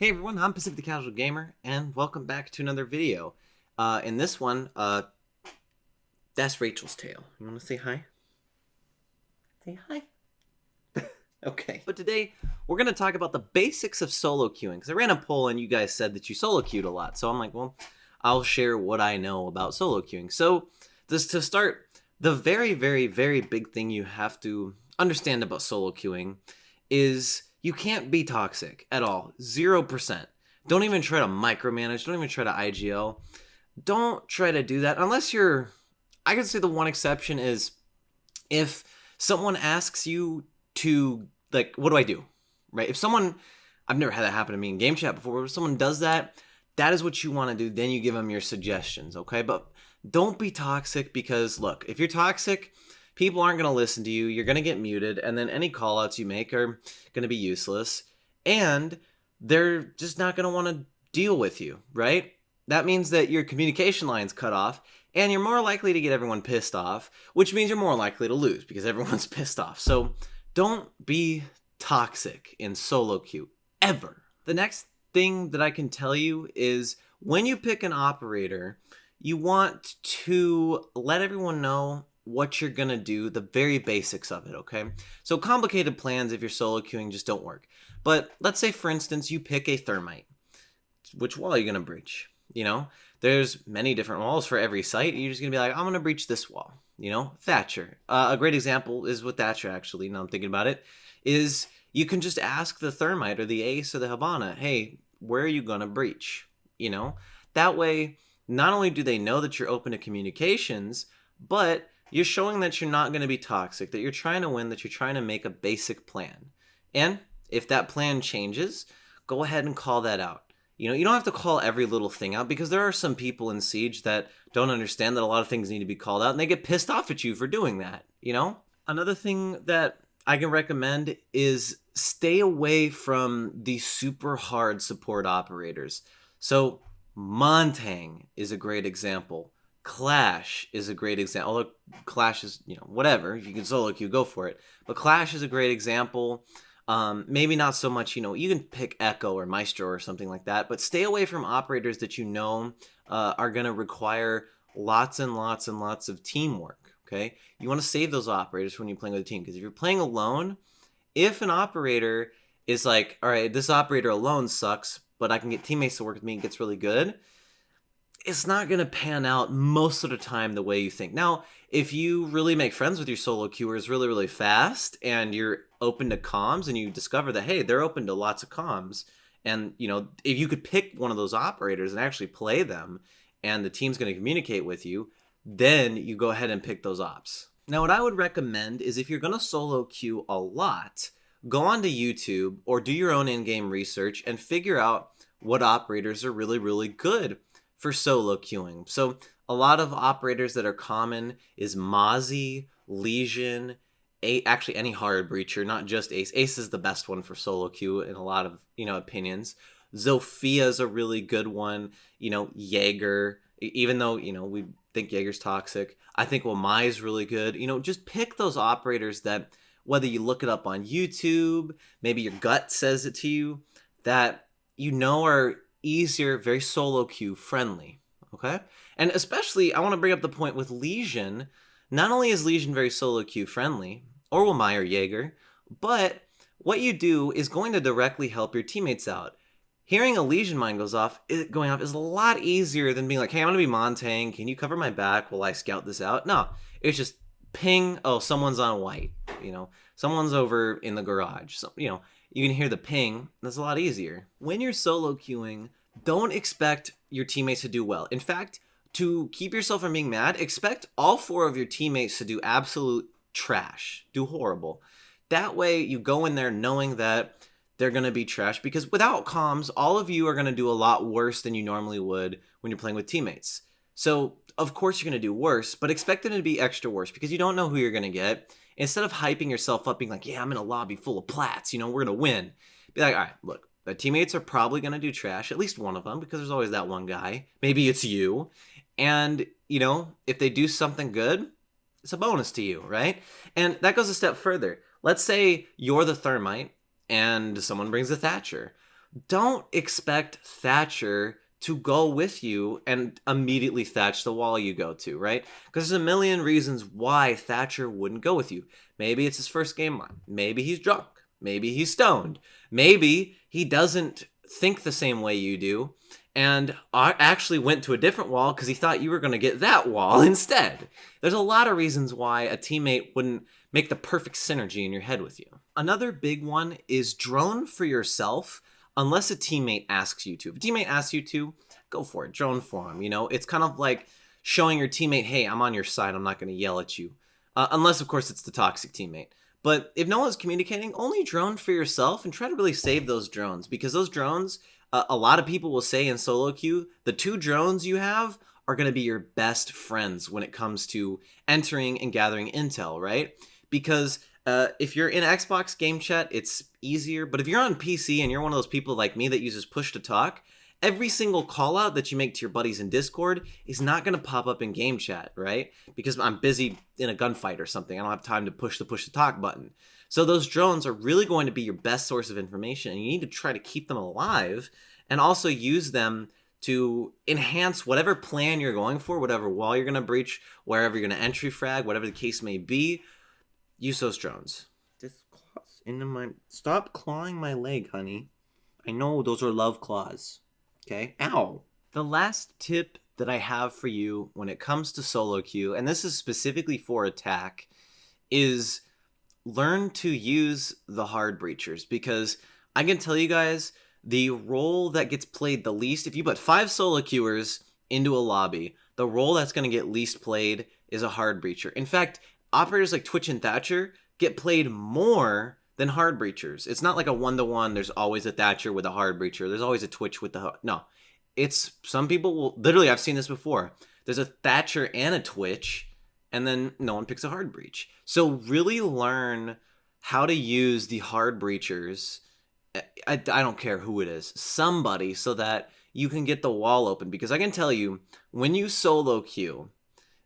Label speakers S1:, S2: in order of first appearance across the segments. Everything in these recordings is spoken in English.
S1: Hey everyone, I'm Pacific the Casual Gamer, and welcome back to another video. In this one, that's Rachel's tale. You want to say hi? Say hi. Okay. But today, we're going to talk about the basics of solo queuing, because I ran a poll and you guys said that you solo queued a lot. So I'm like, well, I'll share what I know about solo queuing. So, just to start, the very, very, very big thing you have to understand about solo queuing is you can't be toxic at all. 0%. Don't even try to micromanage. Don't even try to IGL. Don't try to do that unless you're... I could say the one exception is if someone asks you to, like, what do I do? Right? If someone... I've never had that happen to me in game chat before, but if someone does that, that is what you want to do. Then you give them your suggestions, okay? But don't be toxic because, look, if you're toxic, people aren't going to listen to you. You're going to get muted, and then any callouts you make are going to be useless. And they're just not going to want to deal with you, right? That means that your communication line's cut off, and you're more likely to get everyone pissed off, which means you're more likely to lose because everyone's pissed off. So don't be toxic in solo queue, ever. The next thing that I can tell you is when you pick an operator, you want to let everyone know what you're going to do, the very basics of it, okay? So complicated plans if you're solo queuing just don't work. But let's say, for instance, you pick a thermite. Which wall are you going to breach? You know, there's many different walls for every site. You're just going to be like, I'm going to breach this wall. You know, Thatcher. A great example is with Thatcher, actually, now I'm thinking about it, is you can just ask the thermite or the ace or the Habana, hey, where are you going to breach? You know, that way, not only do they know that you're open to communications, but you're showing that you're not going to be toxic, that you're trying to win, that you're trying to make a basic plan. And if that plan changes, go ahead and call that out. You know, you don't have to call every little thing out because there are some people in Siege that don't understand that a lot of things need to be called out and they get pissed off at you for doing that, you know? Another thing that I can recommend is stay away from the super hard support operators. So Montang is a great example. Clash is a great example. Although Clash is, you know, whatever. If you can solo queue, go for it. But Clash is a great example. Maybe not so much, you know, you can pick Echo or Maestro or something like that, but stay away from operators that you know are going to require lots and lots and lots of teamwork, okay? You want to save those operators when you're playing with a team, because if you're playing alone, if an operator is like, all right, this operator alone sucks, but I can get teammates to work with me and gets really good, it's not going to pan out most of the time the way you think. Now, if you really make friends with your solo queuers really, really fast and you're open to comms and you discover that, hey, they're open to lots of comms, and, you know, if you could pick one of those operators and actually play them and the team's going to communicate with you, then you go ahead and pick those ops. Now, what I would recommend is if you're going to solo queue a lot, go onto YouTube or do your own in-game research and figure out what operators are really, really good for solo queuing. So a lot of operators that are common is Mozzie, Legion, actually any hard breacher, not just Ace. Ace is the best one for solo queue in a lot of, you know, opinions. Zofia is a really good one. You know, Jaeger, even though, you know, we think Jaeger's toxic, I think Wamai is really good. You know, just pick those operators that, whether you look it up on YouTube, maybe your gut says it to you, that you know are easier, very solo queue friendly, okay? And especially, I want to bring up the point with Legion. Not only is Legion very solo queue friendly, or Wamai or Jaeger, but what you do is going to directly help your teammates out. Hearing a Legion mine going off is a lot easier than being like, hey, I'm going to be Montang, can you cover my back while I scout this out? No, it's just ping, oh, someone's on white, you know, someone's over in the garage, so, you know, you can hear the ping. That's a lot easier. When you're solo queuing, don't expect your teammates to do well. In fact, to keep yourself from being mad, expect all 4 of your teammates to do absolute trash, do horrible. That way you go in there knowing that they're going to be trash, because without comms, all of you are going to do a lot worse than you normally would when you're playing with teammates. So, of course you're going to do worse, but expect it to be extra worse because you don't know who you're going to get. Instead of hyping yourself up, being like, yeah, I'm in a lobby full of plats, you know, we're going to win. Be like, all right, look, the teammates are probably going to do trash, at least one of them, because there's always that one guy. Maybe it's you. And, you know, if they do something good, it's a bonus to you, right? And that goes a step further. Let's say you're the thermite and someone brings a Thatcher. don't expect Thatcher to go with you and immediately thatch the wall you go to, right? Because there's a million reasons why Thatcher wouldn't go with you. Maybe it's his first game on. Maybe he's drunk. Maybe he's stoned. Maybe he doesn't think the same way you do and actually went to a different wall because he thought you were going to get that wall instead. There's a lot of reasons why a teammate wouldn't make the perfect synergy in your head with you. Another big one is drone for yourself unless a teammate asks you to. If a teammate asks you to, go for it. Drone for him. You know, it's kind of like showing your teammate, hey, I'm on your side. I'm not going to yell at you. Unless, of course, it's the toxic teammate. But if no one's communicating, only drone for yourself and try to really save those drones, because those drones, a lot of people will say in solo queue, the 2 drones you have are going to be your best friends when it comes to entering and gathering intel, right? Because if you're in Xbox game chat, it's easier. But if you're on PC and you're one of those people like me that uses push to talk, every single call out that you make to your buddies in Discord is not going to pop up in game chat, right? Because I'm busy in a gunfight or something. I don't have time to push to talk button. So those drones are really going to be your best source of information, and you need to try to keep them alive and also use them to enhance whatever plan you're going for, whatever wall you're going to breach, wherever you're going to entry frag, whatever the case may be. Use those drones. This claws into my... Stop clawing my leg, honey. I know those are love claws. Okay? Ow. The last tip that I have for you when it comes to solo queue, and this is specifically for attack, is learn to use the hard breachers. Because I can tell you guys, the role that gets played the least, if you put 5 solo queuers into a lobby, the role that's going to get least played is a hard breacher. In fact, operators like Twitch and Thatcher get played more than hard breachers. It's not like a 1-to-1, there's always a Thatcher with a hard breacher. There's always a Twitch with the... No. It's... Some people will... Literally, I've seen this before. There's a Thatcher and a Twitch, and then no one picks a hard breach. So really learn how to use the hard breachers. I don't care who it is. Somebody, so that you can get the wall open. Because I can tell you, when you solo queue,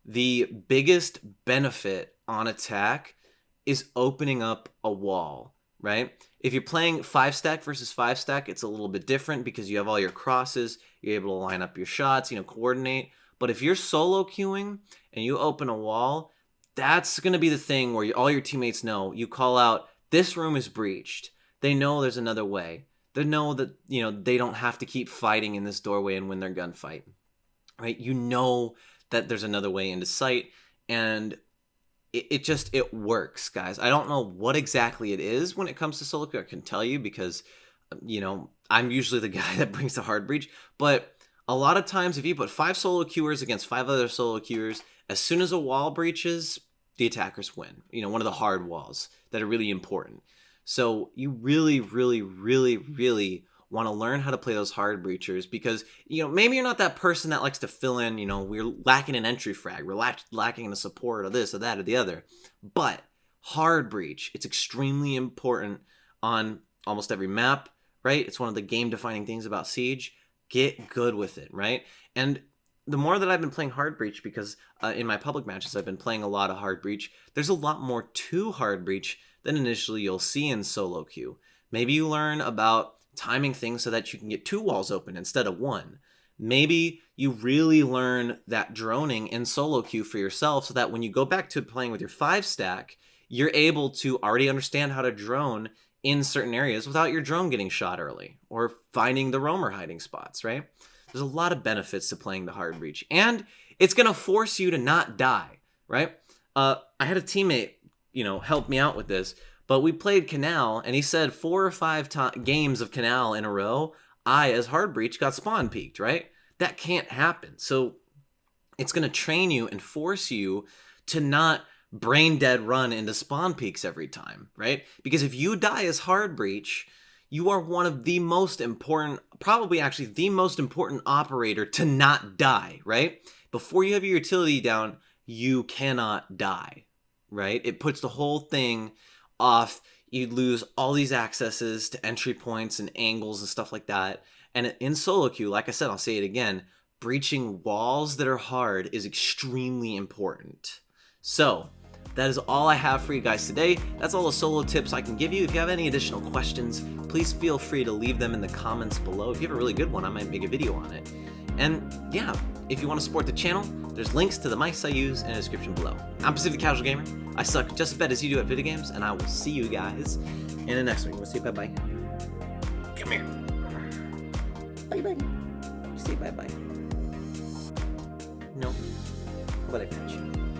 S1: the biggest benefit on attack is opening up a wall, right? If you're playing 5-stack versus 5-stack, it's a little bit different because you have all your crosses, you're able to line up your shots, coordinate. But if you're solo queuing and you open a wall, that's going to be the thing where all your teammates know. You call out, this room is breached. They know there's another way. They know that, they don't have to keep fighting in this doorway and win their gunfight, right? You know that there's another way into sight, and it works, guys. I don't know what exactly it is when it comes to solo queue. I can tell you because, I'm usually the guy that brings the hard breach, but a lot of times if you put 5 solo queuers against 5 other solo queuers, as soon as a wall breaches, the attackers win. One of the hard walls that are really important. So you really, really, really, really want to learn how to play those hard breachers because, maybe you're not that person that likes to fill in, we're lacking an entry frag, we're lacking in a support or this or that or the other. But hard breach, it's extremely important on almost every map, right? It's one of the game-defining things about Siege. Get good with it, right? And the more that I've been playing hard breach, because in my public matches I've been playing a lot of hard breach, there's a lot more to hard breach than initially you'll see in solo queue. Maybe you learn about timing things so that you can get 2 walls open instead of 1. Maybe you really learn that droning in solo queue for yourself so that when you go back to playing with your 5-stack, you're able to already understand how to drone in certain areas without your drone getting shot early or finding the roamer hiding spots, right? There's a lot of benefits to playing the hard breach, and it's going to force you to not die, right? I had a teammate, help me out with this. But we played Canal, and he said 4 or 5 games of Canal in a row, I, as hard breach, got spawn peaked, right? That can't happen. So it's going to train you and force you to not brain dead run into spawn peaks every time, right? Because if you die as hard breach, you are one of the most important, probably actually the most important operator to not die, right? Before you have your utility down, you cannot die, right? It puts the whole thing off. You lose all these accesses to entry points and angles and stuff like that. And in solo queue, like I said, I'll say it again, breaching walls that are hard is extremely important. So that is all I have for you guys today. That's all the solo tips I can give you. If you have any additional questions, please feel free to leave them in the comments below. If you have a really good one, I might make a video on it. And yeah, if you want to support the channel, there's links to the mice I use in the description below. I'm Pacific Casual Gamer. I suck just as bad as you do at video games, and I will see you guys in the next one. We'll say bye-bye. Come here. Bye-bye. Say bye-bye. No. How about I pet you?